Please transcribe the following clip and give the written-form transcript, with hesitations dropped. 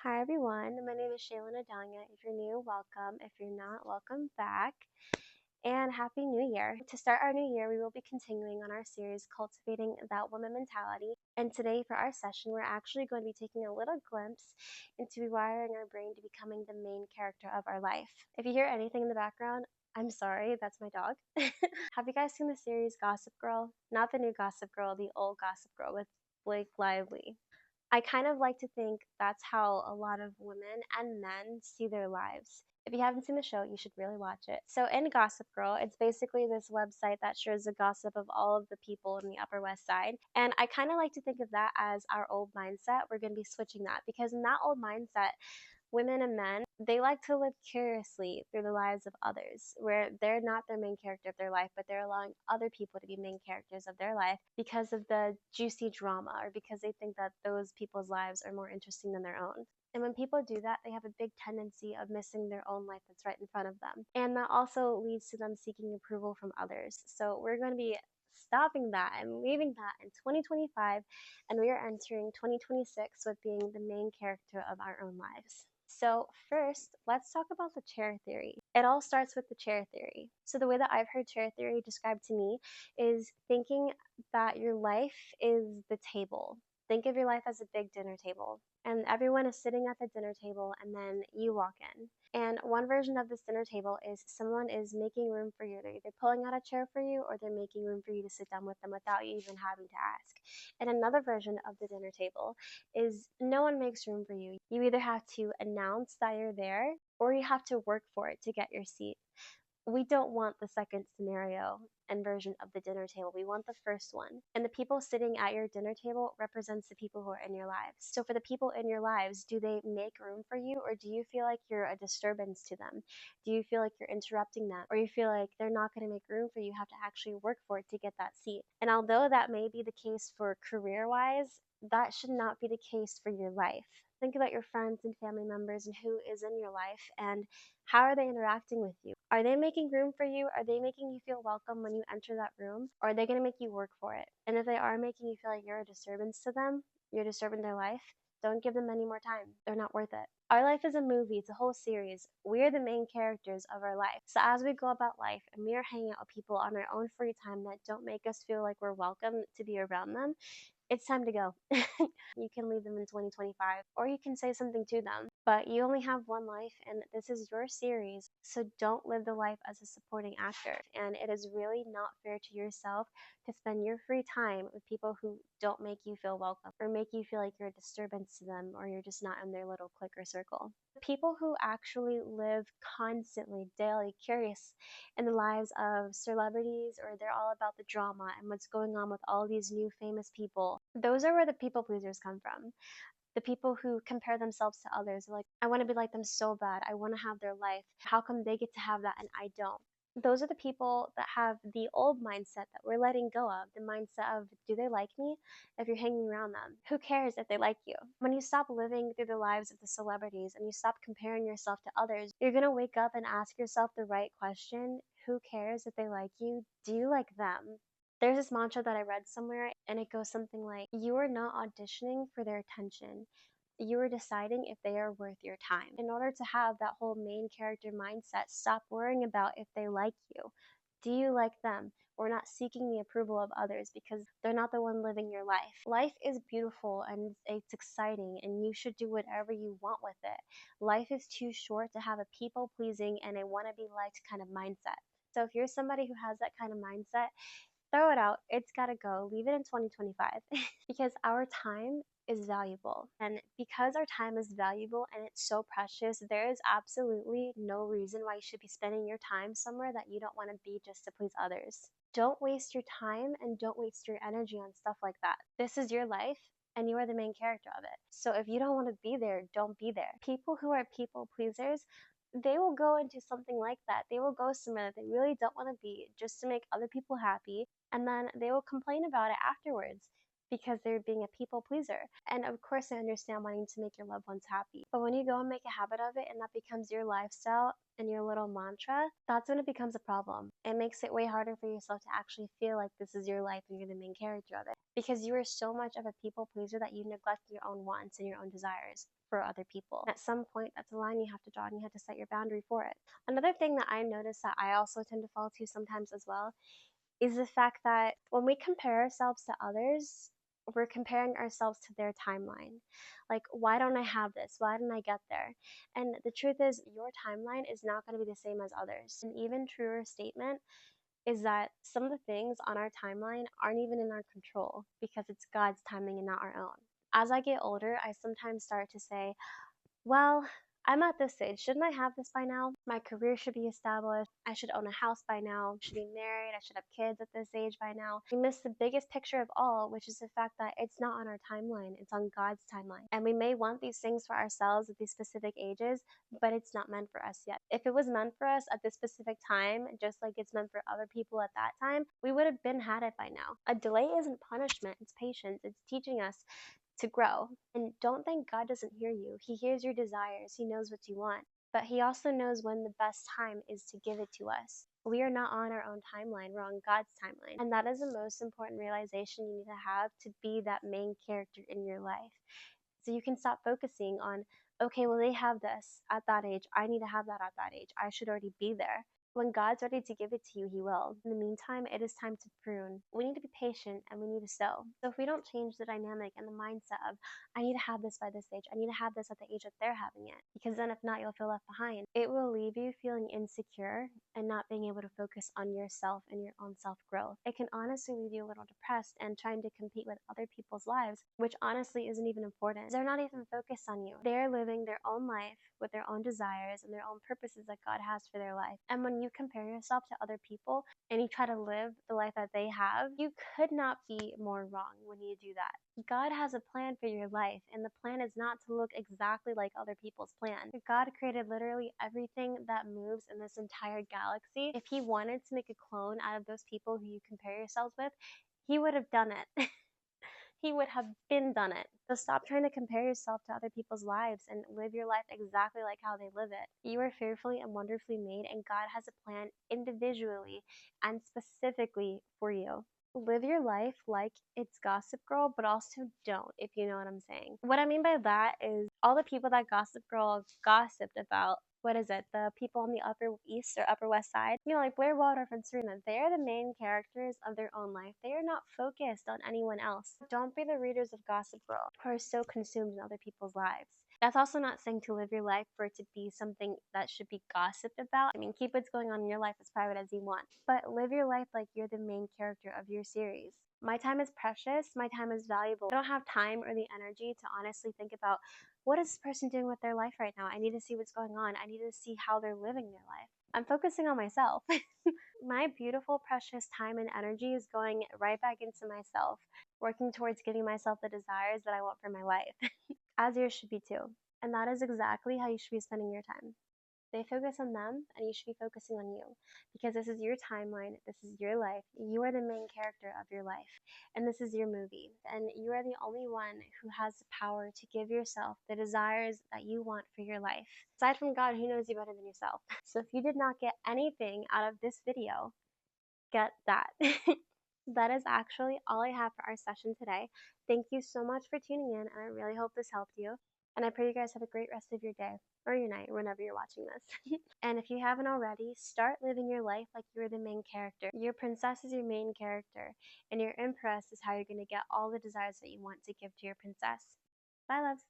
Hi everyone, my name is Shailyn Adanya. If you're new, welcome. If you're not, welcome back. And Happy New Year. To start our new year, we will be continuing on our series Cultivating That Woman Mentality. And today for our session, we're actually going to be taking a little glimpse into rewiring our brain to becoming the main character of our life. If you hear anything in the background, I'm sorry, that's my dog. Have you guys seen the series Gossip Girl? Not the new Gossip Girl, the old Gossip Girl with Blake Lively. I kind of like to think that's how a lot of women and men see their lives. If you haven't seen the show, you should really watch it. So in Gossip Girl, it's basically this website that shares the gossip of all of the people in the Upper West Side. And I kind of like to think of that as our old mindset. We're going to be switching that because in that old mindset, women and men, they like to live curiously through the lives of others, where they're not their main character of their life, but they're allowing other people to be main characters of their life because of the juicy drama or because they think that those people's lives are more interesting than their own. And when people do that, they have a big tendency of missing their own life that's right in front of them. And that also leads to them seeking approval from others. So we're going to be stopping that and leaving that in 2025, and we are entering 2026 with being the main character of our own lives. So first, let's talk about the chair theory. It all starts with the chair theory. So the way that I've heard chair theory described to me is thinking that your life is the table. Think of your life as a big dinner table, and everyone is sitting at the dinner table, and then you walk in. And one version of this dinner table is someone is making room for you. They're either pulling out a chair for you or they're making room for you to sit down with them without you even having to ask. And another version of the dinner table is no one makes room for you. You either have to announce that you're there or you have to work for it to get your seat. We don't want the second scenario and version of the dinner table. We want the first one. And the people sitting at your dinner table represents the people who are in your lives. So for the people in your lives, do they make room for you or do you feel like you're a disturbance to them? Do you feel like you're interrupting them or you feel like they're not going to make room for you? You have to actually work for it to get that seat. And although that may be the case for career-wise, that should not be the case for your life. Think about your friends and family members and who is in your life and how are they interacting with you? Are they making room for you? Are they making you feel welcome when you enter that room? Or are they going to make you work for it? And if they are making you feel like you're a disturbance to them, you're disturbing their life, don't give them any more time. They're not worth it. Our life is a movie, it's a whole series. We're the main characters of our life. So as we go about life and we are hanging out with people on our own free time that don't make us feel like we're welcome to be around them, it's time to go. You can leave them in 2025 or you can say something to them, but you only have one life and this is your series. So don't live the life as a supporting actor. And it is really not fair to yourself to spend your free time with people who don't make you feel welcome or make you feel like you're a disturbance to them or you're just not in their little clique or circle. People who actually live constantly, daily, curious in the lives of celebrities or they're all about the drama and what's going on with all these new famous people. Those are where the people pleasers come from. The people who compare themselves to others, like, I want to be like them so bad. I want to have their life. How come they get to have that and I don't? Those are the people that have the old mindset that we're letting go of, the mindset of, do they like me? If you're hanging around them, who cares if they like you? When you stop living through the lives of the celebrities and you stop comparing yourself to others, you're going to wake up and ask yourself the right question. Who cares if they like you? Do you like them? There's this mantra that I read somewhere, and it goes something like, you are not auditioning for their attention. You are deciding if they are worth your time. In order to have that whole main character mindset, stop worrying about if they like you. Do you like them? Or not seeking the approval of others because they're not the one living your life. Life is beautiful and it's exciting, and you should do whatever you want with it. Life is too short to have a people pleasing and a want to be liked kind of mindset. So if you're somebody who has that kind of mindset, throw it out. It's got to go. Leave it in 2025 because our time is valuable. And because our time is valuable and it's so precious, there is absolutely no reason why you should be spending your time somewhere that you don't want to be just to please others. Don't waste your time and don't waste your energy on stuff like that. This is your life and you are the main character of it. So if you don't want to be there, don't be there. People who are people pleasers, they will go into something like that. They will go somewhere that they really don't want to be just to make other people happy, and then they will complain about it afterwards because they're being a people pleaser. And of course, I understand wanting to make your loved ones happy. But when you go and make a habit of it and that becomes your lifestyle and your little mantra, that's when it becomes a problem. It makes it way harder for yourself to actually feel like this is your life and you're the main character of it. because you are so much of a people pleaser that you neglect your own wants and your own desires for other people. At some point, that's a line you have to draw and you have to set your boundary for it. Another thing that I notice that I also tend to fall to sometimes as well is the fact that when we compare ourselves to others, we're comparing ourselves to their timeline. Like, why don't I have this? Why didn't I get there? And the truth is, your timeline is not going to be the same as others. An even truer statement is that some of the things on our timeline aren't even in our control because it's God's timing and not our own. As I get older, I sometimes start to say, well, I'm at this age. Shouldn't I have this by now? My career should be established. I should own a house by now. I should be married. I should have kids at this age by now. We miss the biggest picture of all, which is the fact that it's not on our timeline. It's on God's timeline. And we may want these things for ourselves at these specific ages, but it's not meant for us yet. If it was meant for us at this specific time, just like it's meant for other people at that time, we would have been had it by now. A delay isn't punishment. It's patience. It's teaching us to grow. And don't think God doesn't hear you. He hears your desires. He knows what you want. But He also knows when the best time is to give it to us. We are not on our own timeline. We're on God's timeline. And that is the most important realization you need to have to be that main character in your life. So you can stop focusing on, okay, well, they have this at that age. I need to have that at that age. I should already be there. When God's ready to give it to you, He will. In the meantime, it is time to prune. We need to be patient and we need to sow. So if we don't change the dynamic and the mindset of, I need to have this by this age, I need to have this at the age that they're having it, because then if not, you'll feel left behind. It will leave you feeling insecure and not being able to focus on yourself and your own self-growth. It can honestly leave you a little depressed and trying to compete with other people's lives, which honestly isn't even important. They're not even focused on you. They're living their own life with their own desires and their own purposes that God has for their life. And when you compare yourself to other people and you try to live the life that they have, you could not be more wrong when you do that. God has a plan for your life, and the plan is not to look exactly like other people's plan. God created literally everything that moves in this entire galaxy. If He wanted to make a clone out of those people who you compare yourselves with, He would have done it. He would have been done it. So stop trying to compare yourself to other people's lives and live your life exactly like how they live it. You are fearfully and wonderfully made, and God has a plan individually and specifically for you. Live your life like it's Gossip Girl, but also don't, if you know what I'm saying. What I mean by that is all the people that Gossip Girl gossiped about, what is it, the people on the Upper East or Upper West Side, like Blair Waldorf and Serena, they are the main characters of their own life. They are not focused on anyone else. Don't be the readers of Gossip Girl who are so consumed in other people's lives. That's also not saying to live your life for it to be something that should be gossiped about. I mean, keep what's going on in your life as private as you want, but live your life like you're the main character of your series. My time is precious. My time is valuable. I don't have time or the energy to honestly think about what is this person doing with their life right now. I need to see what's going on. I need to see how they're living their life. I'm focusing on myself. My beautiful, precious time and energy is going right back into myself, working towards giving myself the desires that I want for my life, as yours should be too. And that is exactly how you should be spending your time. They focus on them, and you should be focusing on you, because this is your timeline, this is your life. You are the main character of your life, and this is your movie, and you are the only one who has the power to give yourself the desires that you want for your life. Aside from God, who knows you better than yourself? So if you did not get anything out of this video, get that. That is actually all I have for our session today. Thank you so much for tuning in, and I really hope this helped you. And I pray you guys have a great rest of your day or your night, whenever you're watching this. And if you haven't already, start living your life like you're the main character. Your princess is your main character, and your empress is how you're going to get all the desires that you want to give to your princess. Bye, loves.